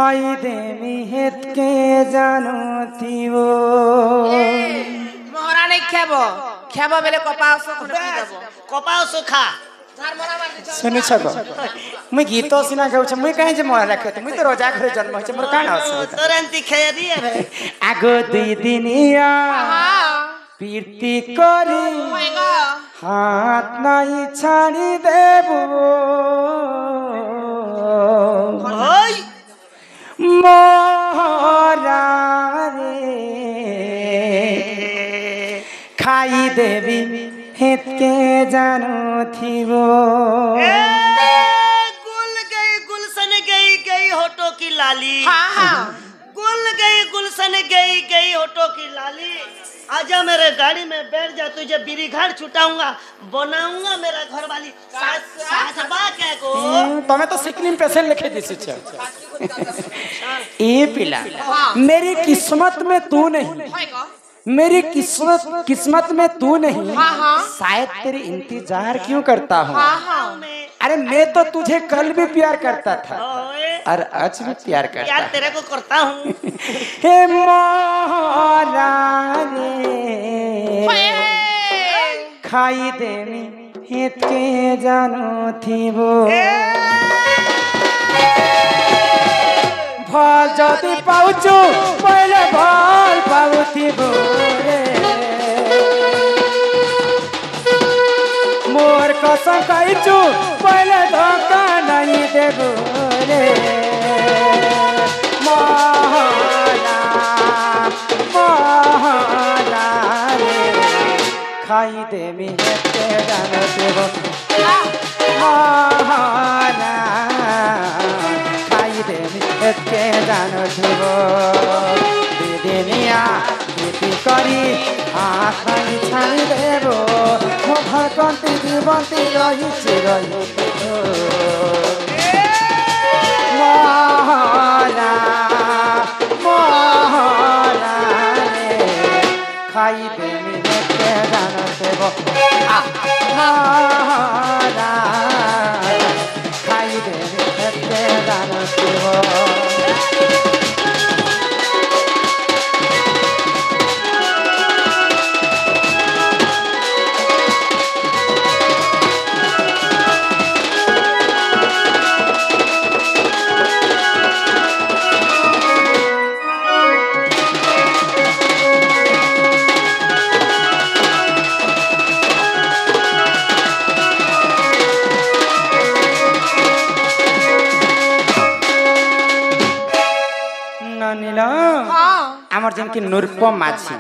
खाई देवी हेत के जानो थीवो मोहरा नहीं खेबो खेबो बेले कपास खने पी देबो कपास खा सुनि छको मुई गीत सिना गाउ छ मुई काहे जे मोर राखे मुई त रोजा घरे जन्म छ मोर कान असुविधा तुरंत खेरी है आगो दुई दिनिया पीर्ति करी हाथ नहीं छाड़ी देबो ओय मोरा रे खाई देवी हेत के जानो थीवो गुल गई गुलशन गई गई होठों की लाली गुल गई गुलशन गई गई होठों की लाली आजा मेरे गाड़ी में बैठ जा तुझे बीरी घर छुटाऊंगा बनाऊंगा मेरा घर वाली सासबा के को तमे तो सिक्किम पेशेंट लिखे दिसी छ ए पिला मेरी किस्मत में तू नहीं मेरी किस्मत में तू नहीं शायद तेरी इंतजार क्यों करता हूँ अरे मैं तो तुझे कल भी प्यार करता था और आज भी प्यार करता यार तेरे को करता हूँ हे मोरा रे खाई देवी हेत के जानो थीवो भल जदि पाउछु पहिले भल पाउथिबो रे मोर कसम खाइछु पहिले धोका नहीं देबो रे मोहरा मोहरा रे खाई देवी हेते जानो देबो मोहरा के जानो थीवो दिदिनिया गीति करी हाथ नहीं छाड़ी देबो मो भरकंती जीवंती रही मोहरा मोहरा रे खाई देवी के जानो थीवो मोहरा खाई देवी के जानो थीवो आमर जन की नूरपम माझी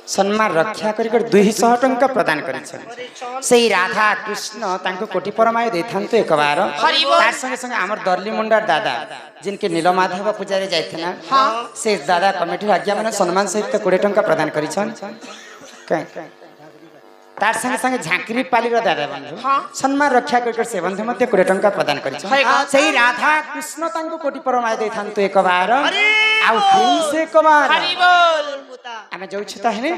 सम्मान रक्षा कर 200 टंका प्रदान करिछन सेही राधा कृष्ण तांको कोटि परमाय देथांतो एक बार तार संगे संगे आमर दर्ली मुंडा दादा जिनके नीलमाधव पूजारी जाइथना से दादा कमिटी आज्ञा माने सम्मान सहित 20 टंका प्रदान करिछन तार संगे संगे झांकरी पाली रो दादा बंधु सम्मान रक्षा कर से बंधु मते 20 टंका प्रदान करिछन सेही राधा कृष्ण तांको कोटि परमाय देथांतो एक बार आउ फिर से एक बार हरि बोल आमे जाउ छी ताहने